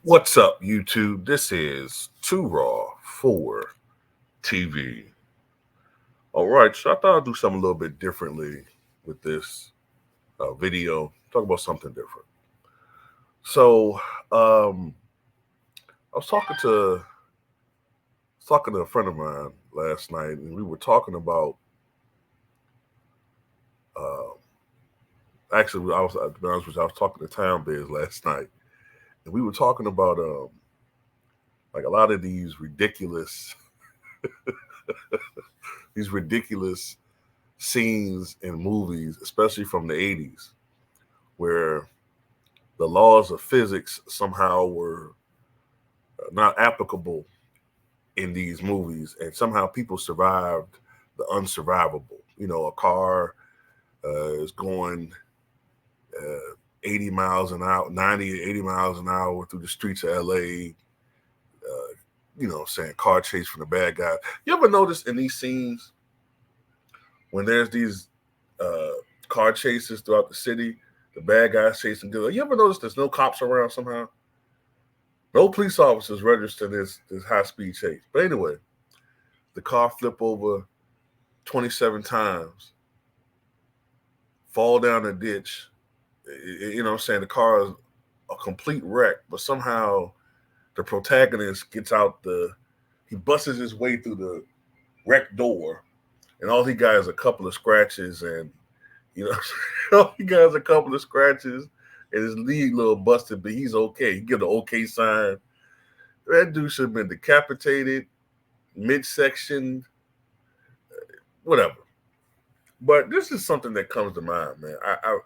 What's up, YouTube? This is Too Raw for TV. All right, so I thought I'd do something a little bit differently with this video. Talk about something different. So, I was talking to a friend of mine last night, and we were talking about. Uh, Actually, to be honest with you, I was talking to Town Biz last night, and we were talking about like a lot of these ridiculous scenes in movies, especially from the 80s, where the laws of physics somehow were not applicable in these movies, and somehow people survived the unsurvivable. A car is going 80 miles an hour, 90 to 80 miles an hour through the streets of LA, saying car chase from the bad guy. You ever notice in these scenes when there's these uh, car chases throughout the city, the bad guys chasing good? You ever notice there's no cops around somehow? No police officers register this high speed chase. But anyway, the car flip over 27 times, fall down a ditch. You know what I'm saying? The car is a complete wreck, but somehow the protagonist gets out he busts his way through the wreck door, and all he got is a couple of scratches, and all he got is a couple of scratches, and his leg a little busted, but he's okay. He get an okay sign. That dude should have been decapitated, midsection, whatever. But this is something that comes to mind, man. I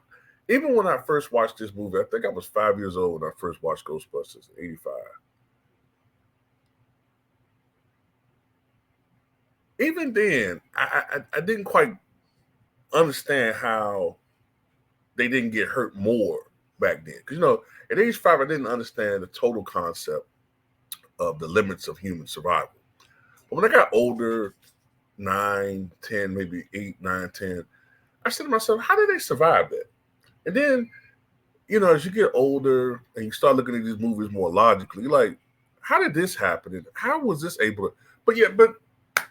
even when I first watched this movie, I think I was 5 years old when I first watched Ghostbusters in '85. Even then, I didn't quite understand how they didn't get hurt more back then. Because, at age 5, I didn't understand the total concept of the limits of human survival. But when I got older, 9, 10, maybe 8, 9, 10, I said to myself, how did they survive that? And then, as you get older and you start looking at these movies more logically, you're like, how did this happen? And how was this able to? But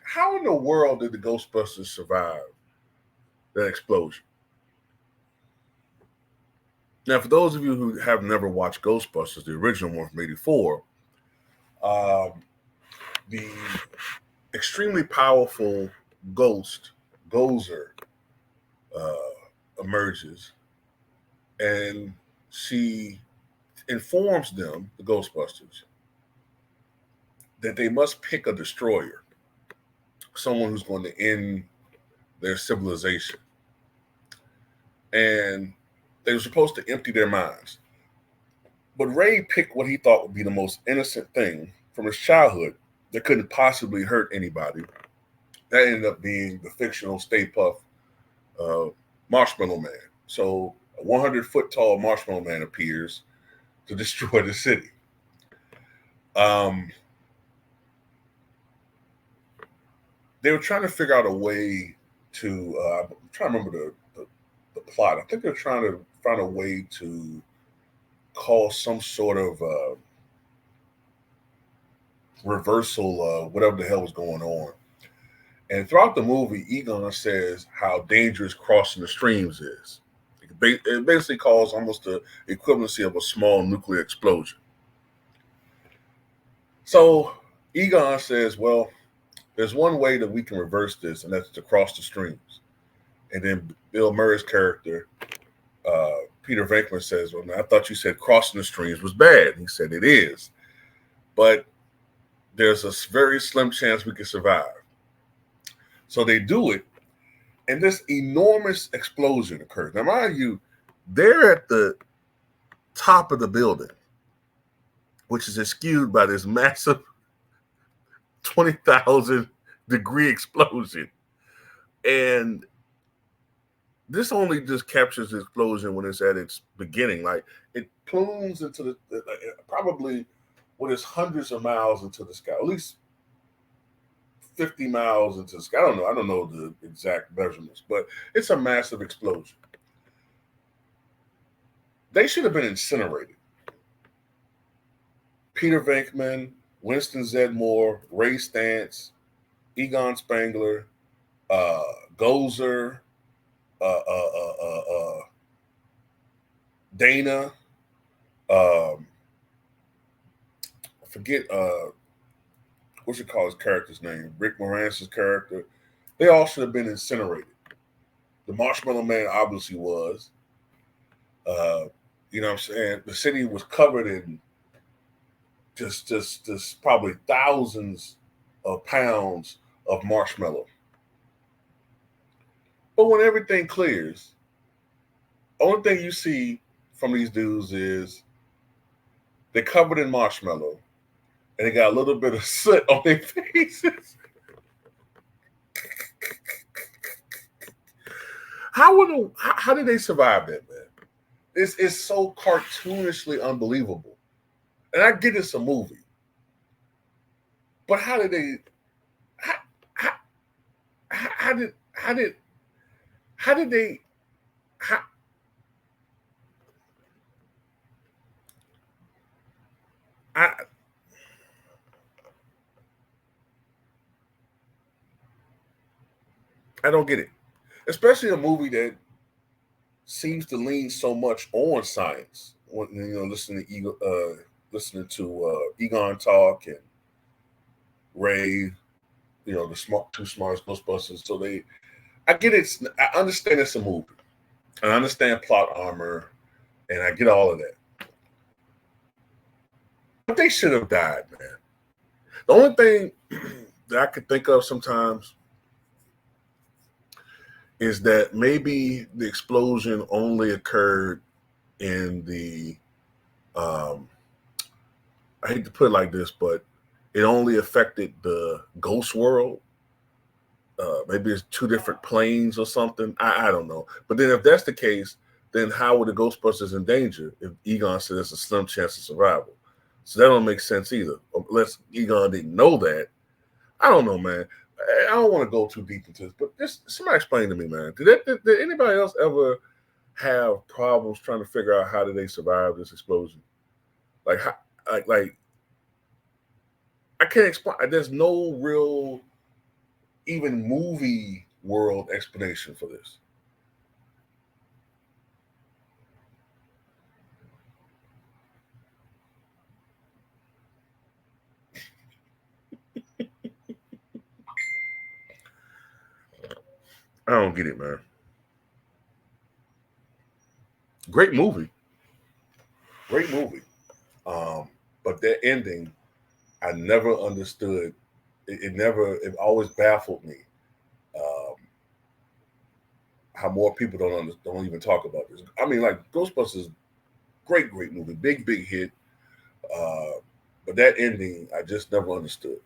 how in the world did the Ghostbusters survive that explosion? Now, for those of you who have never watched Ghostbusters, the original one from '84, the extremely powerful ghost, Gozer, emerges, and she informs them, the Ghostbusters, that they must pick a destroyer, someone who's going to end their civilization. And they were supposed to empty their minds. But Ray picked what he thought would be the most innocent thing from his childhood that couldn't possibly hurt anybody. That ended up being the fictional Stay Puft Marshmallow Man. So a 100-foot tall Marshmallow Man appears to destroy the city. They were trying to figure out a way to. I'm trying to remember the plot. I think they're trying to find a way to cause some sort of reversal of whatever the hell was going on. And throughout the movie, Egon says how dangerous crossing the streams is. It basically calls almost the equivalency of a small nuclear explosion. So Egon says, well, there's one way that we can reverse this, and that's to cross the streams. And then Bill Murray's character, Peter Venkman, says, well, I thought you said crossing the streams was bad. He said it is. But there's a very slim chance we can survive. So they do it, and this enormous explosion occurs. Now, mind you, they're at the top of the building, which is skewed by this massive 20,000 degree explosion. And this only just captures the explosion when it's at its beginning. Like, it plumes into probably when it's hundreds of miles into the sky, at least 50 miles into the sky. I don't know the exact measurements, but it's a massive explosion. They should have been incinerated. Peter Venkman, Winston Zedmore, Ray Stantz, Egon Spangler, uh, Gozer, Dana, um, forget what you call his character's name, Rick Moranis' character. They all should have been incinerated. The Marshmallow Man obviously was. Uh, you know what I'm saying? The city was covered in just probably thousands of pounds of marshmallow. But when everything clears, only thing you see from these dudes is they're covered in marshmallow and they got a little bit of soot on their faces. How did they survive that, man? It's so cartoonishly unbelievable. And I get it's a movie, but how did they? How, how, how did they? How, I I don't get it, especially a movie that seems to lean so much on science. When, listening to Egon talk and Ray, the two smartest Ghostbusters. So I get it. I understand it's a movie. I understand plot armor, and I get all of that. But they should have died, man. The only thing that I could think of sometimes is that maybe the explosion only occurred in the I hate to put it like this, but it only affected the ghost world. Maybe it's two different planes or something. I don't know. But then if that's the case, then how were the Ghostbusters in danger if Egon said there's a slim chance of survival? So that don't make sense either. Unless Egon didn't know that. I don't know, man. I don't want to go too deep into this, but just somebody explain to me, man. Did anybody else ever have problems trying to figure out how did they survive this explosion? Like, how, like I can't explain. There's no real, even movie world explanation for this. I don't get it, man. Great movie, great movie. But that ending, I never understood. It always baffled me. Um, how more people don't even talk about this. I mean, like Ghostbusters, great movie, big hit. Uh, but that ending, I just never understood.